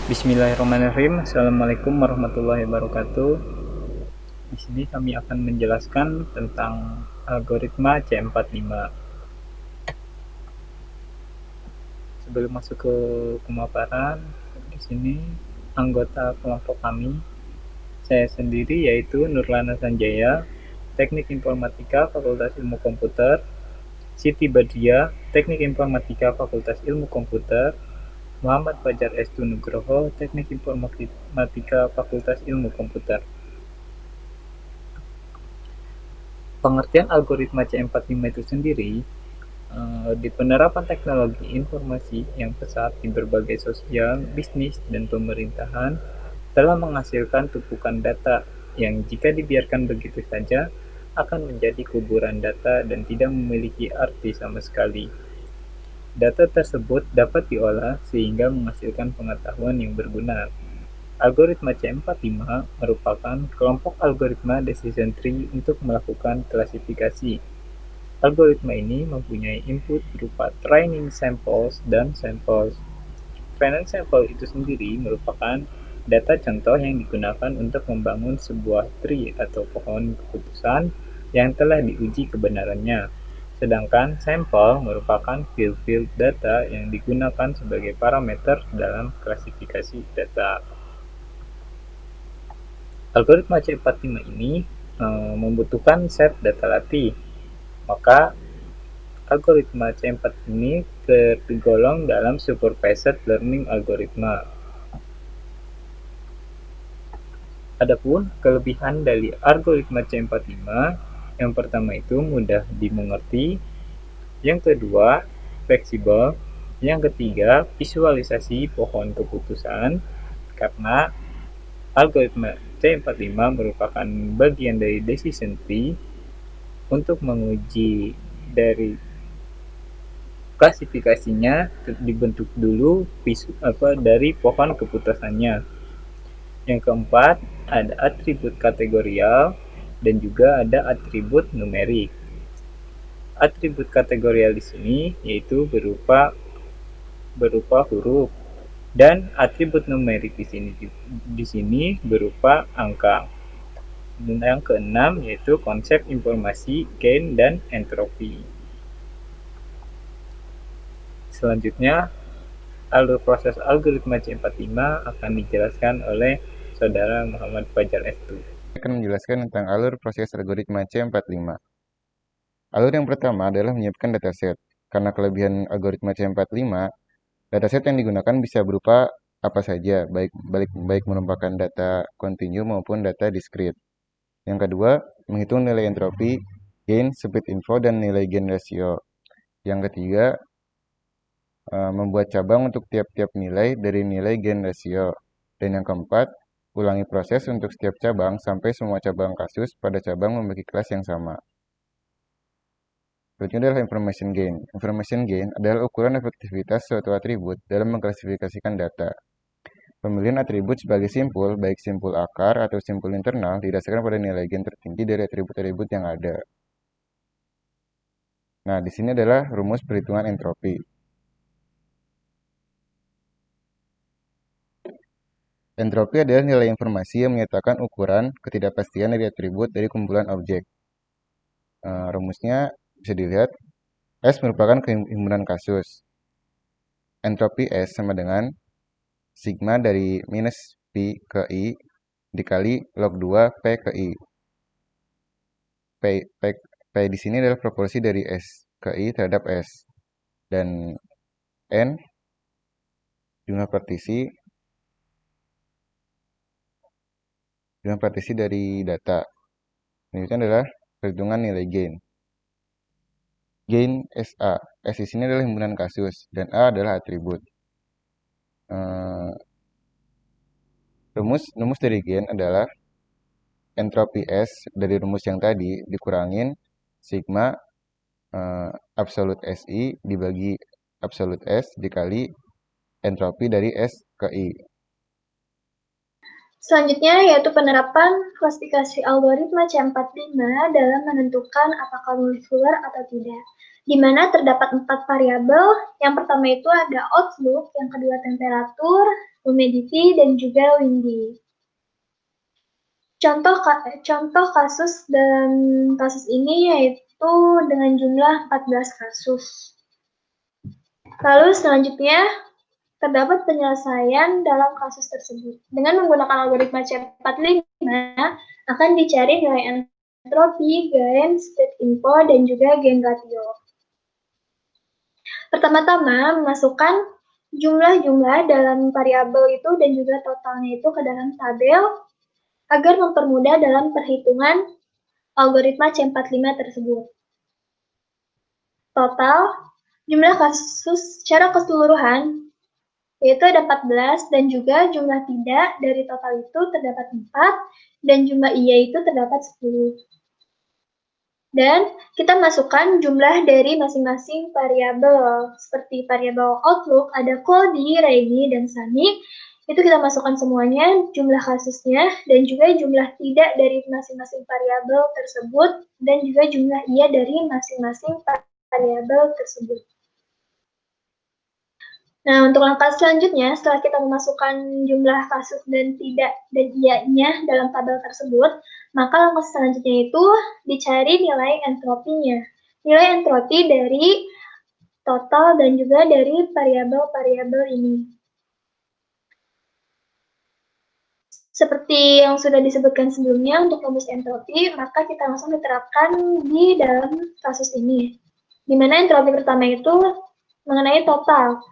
Bismillahirrahmanirrahim. Assalamualaikum warahmatullahi wabarakatuh. Di sini kami akan menjelaskan tentang algoritma C45. Sebelum masuk ke pemaparan, di sini anggota kelompok kami, saya sendiri yaitu Nurlana Sanjaya, Teknik Informatika Fakultas Ilmu Komputer, Siti Badriah, Teknik Informatika Fakultas Ilmu Komputer, Muhammad Fajar Estu Nugroho, Teknik Informatika Fakultas Ilmu Komputer. Pengertian algoritma C45 itu sendiri di penerapan teknologi informasi yang pesat di berbagai sosial, bisnis, dan pemerintahan telah menghasilkan tumpukan data yang jika dibiarkan begitu saja akan menjadi kuburan data dan tidak memiliki arti sama sekali. Data tersebut dapat diolah sehingga menghasilkan pengetahuan yang berguna. Algoritma C45 merupakan kelompok algoritma decision tree untuk melakukan klasifikasi. Algoritma ini mempunyai input berupa training samples dan samples. Training sample itu sendiri merupakan data contoh yang digunakan untuk membangun sebuah tree atau pohon keputusan yang telah diuji kebenarannya. Sedangkan sampel merupakan field data yang digunakan sebagai parameter dalam klasifikasi data. Algoritma C45 ini membutuhkan set data latih. Maka algoritma C4 ini tergolong dalam supervised learning algoritma. Adapun kelebihan dari algoritma C45, yang pertama itu mudah dimengerti, yang kedua fleksibel, yang ketiga visualisasi pohon keputusan, karena algoritma C45 merupakan bagian dari decision tree untuk menguji dari klasifikasinya dibentuk dulu dari pohon keputusannya. Yang keempat, ada atribut kategorial dan juga ada atribut numerik. Atribut kategorial di sini yaitu berupa huruf dan atribut numerik di sini berupa angka. Dan yang keenam yaitu konsep informasi, gain dan entropi. Selanjutnya, alur proses algoritma C45 akan dijelaskan oleh Saudara Muhammad Fajar Estu. Saya akan menjelaskan tentang alur proses algoritma C45. Alur yang pertama adalah menyiapkan dataset. Karena kelebihan algoritma C45, dataset yang digunakan bisa berupa apa saja, baik merupakan data kontinu maupun data diskrit. Yang kedua, menghitung nilai entropi, gain, speed info, dan nilai gain ratio. Yang ketiga, membuat cabang untuk tiap-tiap nilai dari nilai gain ratio. Dan yang keempat, ulangi proses untuk setiap cabang sampai semua cabang kasus pada cabang memiliki kelas yang sama. Berikutnya adalah information gain. Information gain adalah ukuran efektivitas suatu atribut dalam mengklasifikasikan data. Pemilihan atribut sebagai simpul, baik simpul akar atau simpul internal, didasarkan pada nilai gain tertinggi dari atribut-atribut yang ada. Nah, di sini adalah rumus perhitungan entropi. Entropi adalah nilai informasi yang menyatakan ukuran ketidakpastian dari atribut dari kumpulan objek. Rumusnya bisa dilihat, S merupakan keimpunan kasus. Entropi S sama dengan sigma dari minus P ke I dikali log 2 P ke I. P di sini adalah proporsi dari S ke I terhadap S. Dan N jumlah partisi dari data. Ini adalah perhitungan nilai gain. Gain SA. S di sini adalah himpunan kasus dan A adalah atribut. Rumus dari gain adalah entropi S dari rumus yang tadi dikurangin sigma absolut SI dibagi absolut S dikali entropi dari S ke I. Selanjutnya yaitu penerapan klasifikasi algoritma C45 dalam menentukan apakah multicolor atau tidak, di mana terdapat 4 variabel. Yang pertama itu ada outlook, yang kedua temperatur, humidity, dan juga windy. Contoh kasus dalam kasus ini yaitu dengan jumlah 14 kasus. Lalu selanjutnya, terdapat penyelesaian dalam kasus tersebut. Dengan menggunakan algoritma C45, akan dicari nilai entropi, gain, state info, dan juga gain ratio. Pertama-tama, memasukkan jumlah-jumlah dalam variabel itu dan juga totalnya itu ke dalam tabel agar mempermudah dalam perhitungan algoritma C45 tersebut. Total jumlah kasus secara keseluruhan yaitu ada 14 dan juga jumlah tidak dari total itu terdapat 4 dan jumlah iya itu terdapat 10. Dan kita masukkan jumlah dari masing-masing variabel seperti variabel outlook ada Cody, Rainy, dan Sunny. Itu kita masukkan semuanya, jumlah kasusnya, dan juga jumlah tidak dari masing-masing variabel tersebut, dan juga jumlah iya dari masing-masing variabel tersebut. Nah, untuk langkah selanjutnya, setelah kita memasukkan jumlah kasus dan tidak dan iya-nya dalam tabel tersebut, maka langkah selanjutnya itu dicari nilai entropinya. Nilai entropi dari total dan juga dari variabel-variabel ini. Seperti yang sudah disebutkan sebelumnya, untuk rumus entropi, maka kita langsung diterapkan di dalam kasus ini. Di mana entropi pertama itu mengenai total.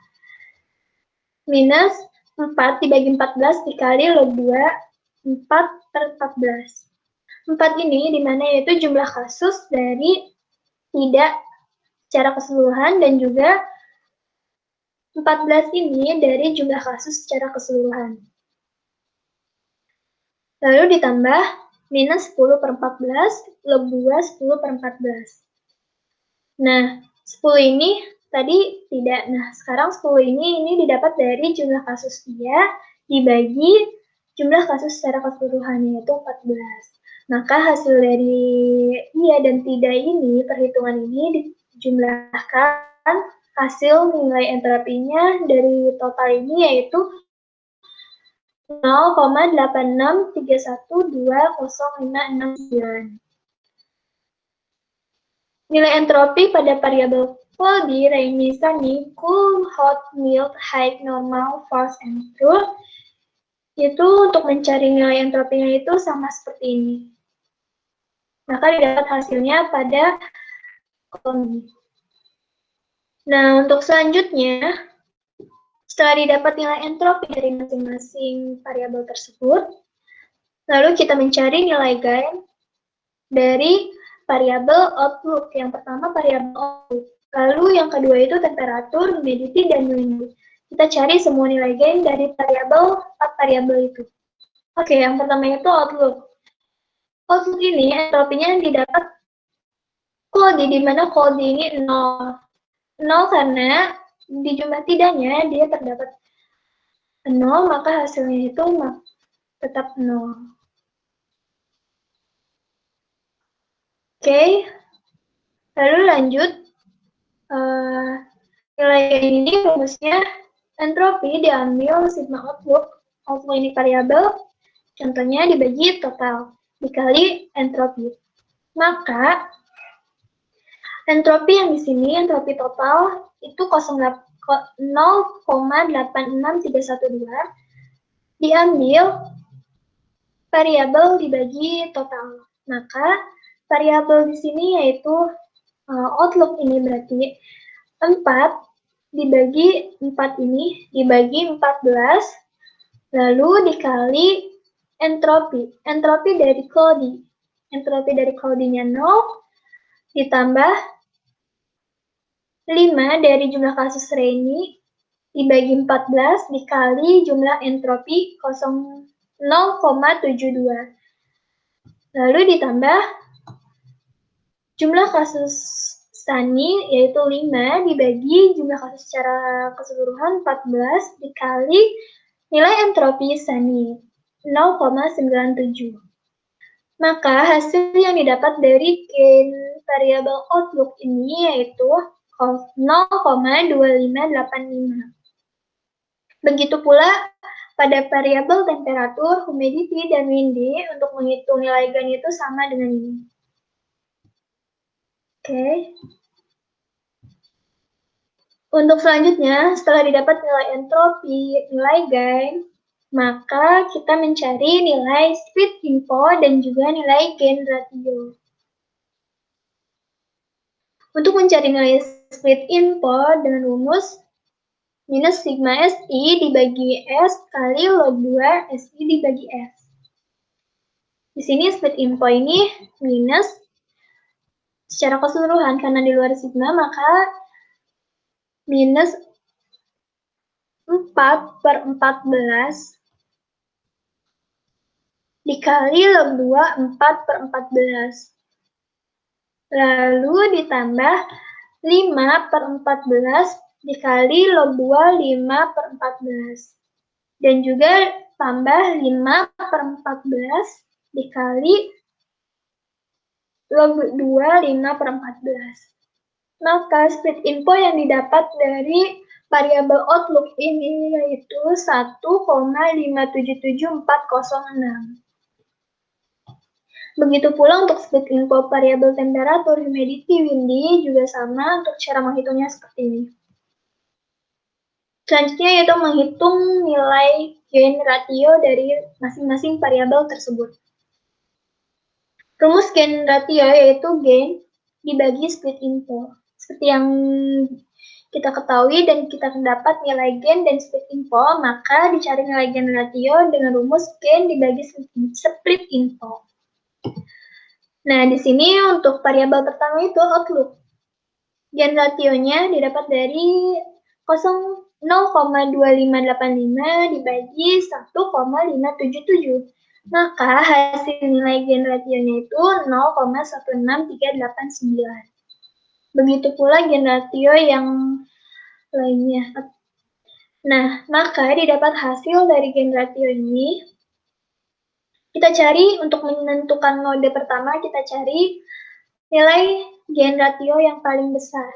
Minus 4 dibagi 14 dikali log 2, 4/14. 4 ini dimana yaitu jumlah kasus dari tidak secara keseluruhan dan juga 14 ini dari jumlah kasus secara keseluruhan. Lalu ditambah minus 10/14, log 2, 10/14. Nah, 10 ini tadi tidak. Nah, sekarang 10 ini didapat dari jumlah kasus iya dibagi jumlah kasus secara keseluruhan yaitu 14. Maka hasil dari iya dan tidak ini, perhitungan ini dijumlahkan, hasil nilai entropinya dari total ini yaitu 0,86312059. Nilai entropi pada variabel Cody, Rainy, Sunny, cool, hot, mild, high, normal, false, and true itu untuk mencari nilai entropinya itu sama seperti ini. Maka didapat hasilnya pada kolom ini. Nah, untuk selanjutnya, setelah didapat nilai entropi dari masing-masing variabel tersebut, lalu kita mencari nilai gain dari variabel outlook. Yang pertama variabel outlook. Lalu yang kedua itu temperatur, humidity, dan windy. Kita cari semua nilai gain dari variabel 4 variabel itu. Oke, yang pertama itu outlook. Outlook ini entropinya didapat Cody, di mana Cody ini 0. 0 karena di jumlah tidaknya dia terdapat 0, maka hasilnya itu tetap 0. Oke, lalu lanjut. Nilai ini rumusnya entropi diambil sigma outlook. Outlook ini variabel, contohnya dibagi total dikali entropi. Maka entropi yang di sini, entropi total itu 0,86312 diambil variabel dibagi total. Maka variabel di sini yaitu outlook ini berarti 4 dibagi 4 ini dibagi 14 lalu dikali entropi. Entropi dari Cody. Entropi dari Cody-nya 0 ditambah 5 dari jumlah kasus Rainy dibagi 14 dikali jumlah entropi 0,72. Lalu ditambah jumlah kasus Sunny yaitu 5 dibagi jumlah kasus secara keseluruhan 14 dikali nilai entropi Sunny 0,97. Maka hasil yang didapat dari gain variabel outlook ini yaitu 0,2585. Begitu pula pada variabel temperatur, humidity, dan windy untuk menghitung nilai gain itu sama dengan ini. Oke. Untuk selanjutnya, setelah didapat nilai entropi, nilai gain, maka kita mencari nilai speed info dan juga nilai gain ratio. Untuk mencari nilai speed info dengan rumus minus sigma SI dibagi S kali log 2 SI dibagi S. Di sini speed info ini minus secara keseluruhan karena di luar sigma, maka minus 4/14 dikali log 2 4/14. Lalu ditambah 5/14 dikali log 2 5/14. Dan juga tambah 5/14 dikali log 2 5/14. Maka speed info yang didapat dari variabel outlook ini yaitu 1,577406. Begitu pula untuk speed info variabel temperatur, humidity, windy juga sama untuk cara menghitungnya seperti ini. Selanjutnya yaitu menghitung nilai gain ratio dari masing-masing variabel tersebut. Rumus gain ratio yaitu gain dibagi speed info. Seperti yang kita ketahui dan kita dapat nilai gain dan speed info, maka dicari nilai gain ratio dengan rumus gain dibagi speed info. Nah, di sini untuk variabel pertama itu outlook. Gain rationya didapat dari 0,2585 dibagi 1,577. Maka hasil nilai gain rationya itu 0,16389. Begitu pula gain ratio yang lainnya. Nah, maka didapat hasil dari gain ratio ini. Kita cari untuk menentukan node pertama, kita cari nilai gain ratio yang paling besar.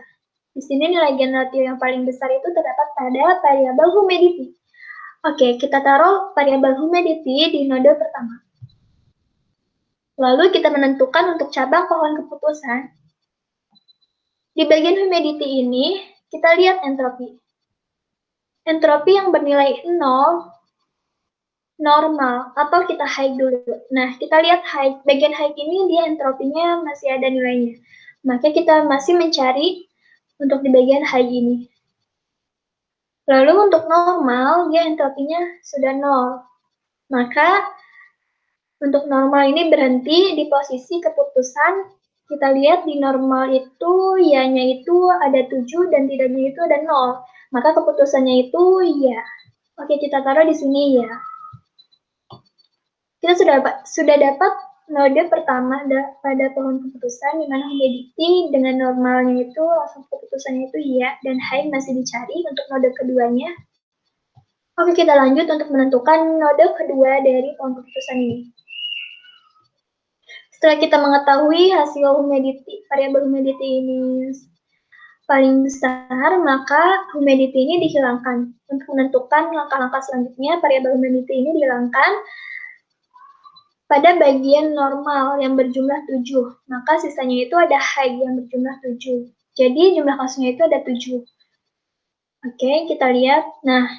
Di sini nilai gain ratio yang paling besar itu terdapat pada variabel humidity. Oke, kita taruh variabel humidity di node pertama. Lalu kita menentukan untuk cabang pohon keputusan. Di bagian humidity ini, kita lihat entropi. Entropi yang bernilai 0, normal, atau kita high dulu. Nah, kita lihat high. Bagian high ini dia entropinya masih ada nilainya. Maka kita masih mencari untuk di bagian high ini. Lalu untuk normal, dia entropinya sudah 0. Maka untuk normal ini berhenti di posisi keputusan. Kita lihat di normal itu, ya-nya itu ada 7 dan tidaknya itu ada 0. Maka keputusannya itu ya. Oke, kita taruh di sini ya. Kita sudah dapat node pertama pada pohon keputusan, di mana humidity dengan normalnya itu langsung keputusannya itu ya, dan high masih dicari untuk node keduanya. Oke, kita lanjut untuk menentukan node kedua dari pohon keputusan ini. Setelah kita mengetahui hasil humidity, variabel humidity ini paling besar, maka humidity ini dihilangkan. Untuk menentukan langkah-langkah selanjutnya, variabel humidity ini dihilangkan pada bagian normal yang berjumlah 7. Maka sisanya itu ada high yang berjumlah 7. Jadi jumlah kasusnya itu ada 7. Oke, kita lihat. Nah,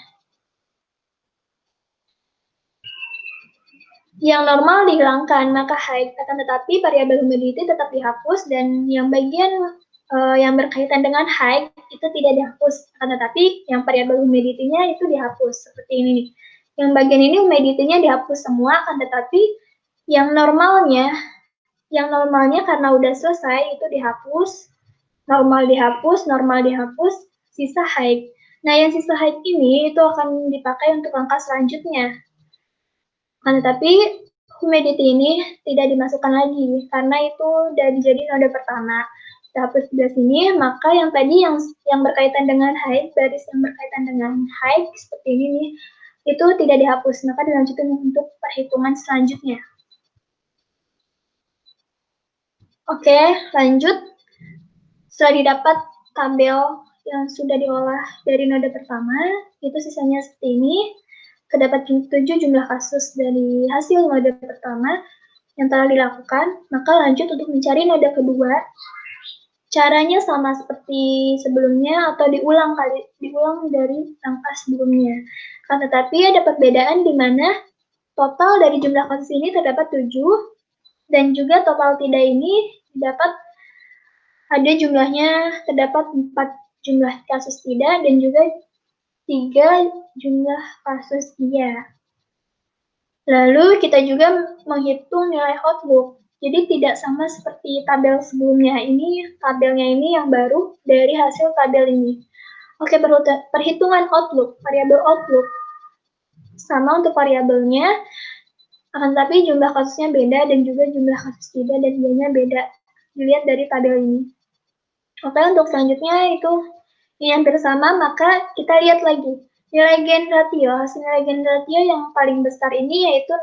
yang normal dihilangkan, maka high. Akan tetapi variabel humidity tetap dihapus dan yang bagian yang berkaitan dengan high itu tidak dihapus. Akan tetapi yang variabel humidity-nya itu dihapus. Seperti ini nih. Yang bagian ini humidity-nya dihapus semua, akan tetapi yang normalnya karena udah selesai itu dihapus, normal dihapus, sisa high. Nah, yang sisa high ini itu akan dipakai untuk langkah selanjutnya. Tetapi humidity ini tidak dimasukkan lagi karena itu udah jadi node pertama. Kita hapus di sini, maka yang tadi yang berkaitan dengan high, baris yang berkaitan dengan high seperti ini nih, itu tidak dihapus, maka dilanjutkan untuk perhitungan selanjutnya. Oke, lanjut. Setelah didapat tabel yang sudah diolah dari node pertama, itu sisanya seperti ini. terdapat 7 jumlah kasus dari hasil node pertama yang telah dilakukan, maka lanjut untuk mencari node kedua. Caranya sama seperti sebelumnya atau diulang dari angka sebelumnya. Tetapi ada perbedaan di mana total dari jumlah kasus ini terdapat 7 dan juga total tidak ini ada jumlahnya terdapat 4 jumlah kasus tidak dan juga 3 jumlah kasus iya. Lalu kita juga menghitung nilai outlook. Jadi tidak sama seperti tabel sebelumnya. Tabelnya ini yang baru dari hasil tabel ini. Oke, perhitungan outlook, variabel outlook. Sama untuk variabelnya, akan tetapi jumlah kasusnya beda dan juga jumlah kasus tidak dan ianya beda. Dilihat dari tabel ini. Oke, untuk selanjutnya itu ini hampir sama, maka kita lihat lagi. Nilai gen ratio, hasil nilai gen ratio yang paling besar ini yaitu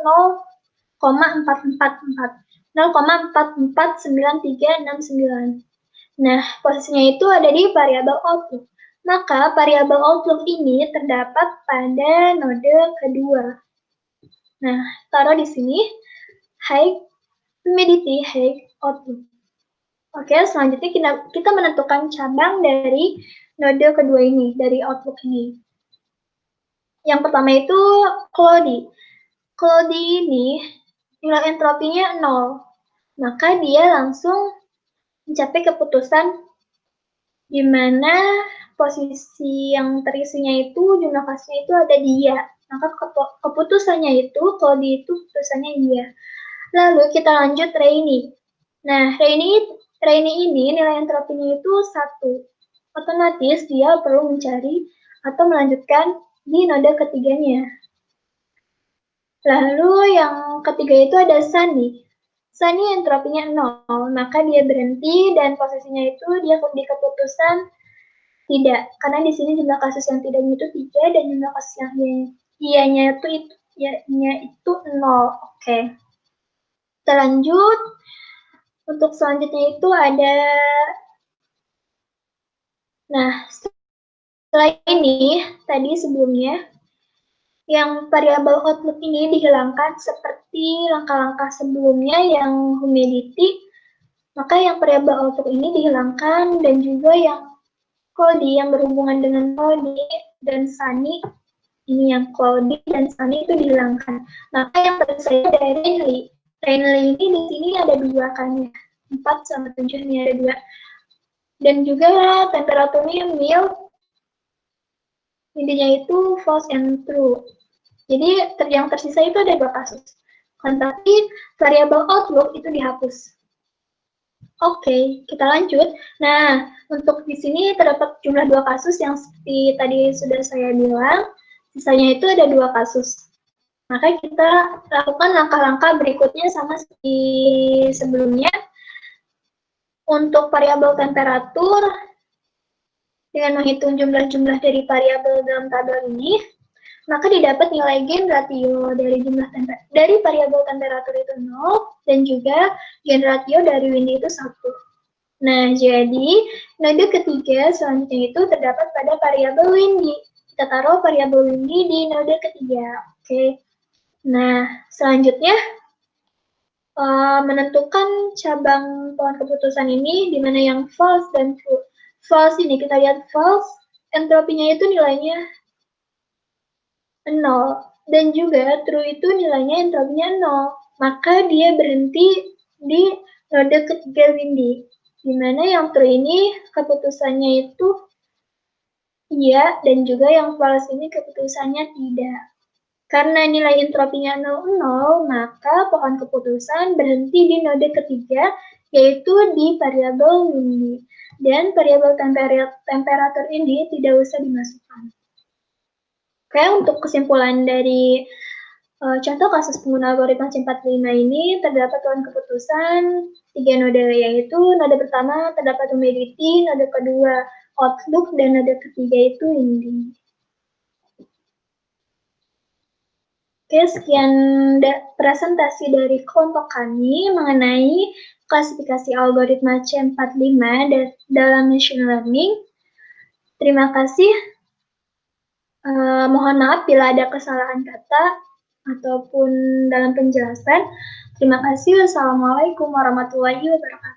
0,444. 0,449369. Nah, posisinya itu ada di variabel outlook. Maka variabel outlook ini terdapat pada node kedua. Nah, taruh di sini high humidity, high outlook. Oke, selanjutnya kita menentukan cabang dari node kedua ini, dari outlook ini. Yang pertama itu cloudy. Cloudy ini nilai entropinya 0. Maka dia langsung mencapai keputusan di mana posisi yang terisinya itu, jumlah kasusnya itu ada dia. Maka keputusannya itu, cloudy itu keputusannya dia. Lalu kita lanjut rainy. Nah, rainy ini nilai entropinya itu 1. Otomatis dia perlu mencari atau melanjutkan di node ketiganya. Lalu yang ketiga itu ada sunny. Sunny entropinya 0, maka dia berhenti dan posisinya itu dia di keputusan tidak. Karena di sini jumlah kasus yang tidaknya itu 3 dan jumlah kasus yang ianya itu 0. Oke. Kita lanjut. Untuk selanjutnya itu ada, nah setelah ini tadi sebelumnya yang variabel outlook ini dihilangkan seperti langkah-langkah sebelumnya yang humidity, maka yang variabel outlook ini dihilangkan dan juga yang cloudy yang berhubungan dengan cloudy dan sunny, ini yang cloudy dan sunny itu dihilangkan. Maka yang tersisa ada rainy. Rainy ini di sini ada 2 kan ya, 4 sama 7 ini ada 2. Dan juga temperaturnya mild, intinya itu false and true. Jadi yang tersisa itu ada 2 kasus. Tapi variabel outlook itu dihapus. Oke, kita lanjut. Nah, untuk di sini terdapat jumlah 2 kasus yang seperti tadi sudah saya bilang. Sisanya itu ada 2 kasus. Maka kita lakukan langkah-langkah berikutnya sama seperti sebelumnya. Untuk variabel temperatur, dengan menghitung jumlah-jumlah dari variabel dalam tabel ini, maka didapat nilai gen ratio dari variabel temperatur itu 0 dan juga gen ratio dari windy itu 1. Nah, jadi node ketiga selanjutnya itu terdapat pada variabel windy. Kita taruh variabel windy di node ketiga. Oke. Nah, selanjutnya menentukan cabang pohon keputusan ini di mana yang false dan true. False ini kita lihat false, entropinya itu nilainya 0 dan juga true itu nilainya entropinya 0. Maka dia berhenti di node ketiga windy. Di mana yang true ini keputusannya itu iya dan juga yang false ini keputusannya tidak. Karena nilai entropinya 0, maka pohon keputusan berhenti di node ketiga, yaitu di variabel windy. Dan variabel temperatur ini tidak usah dimasukkan. Oke, untuk kesimpulan dari contoh kasus pengguna algoritma C45 ini, terdapat pohon keputusan 3 node, yaitu node pertama terdapat humidity, node kedua outlook, dan node ketiga itu windy. Oke, sekian presentasi dari kelompok kami mengenai klasifikasi algoritma C45 dalam machine learning. Terima kasih. Mohon maaf bila ada kesalahan kata ataupun dalam penjelasan. Terima kasih. Wassalamualaikum warahmatullahi wabarakatuh.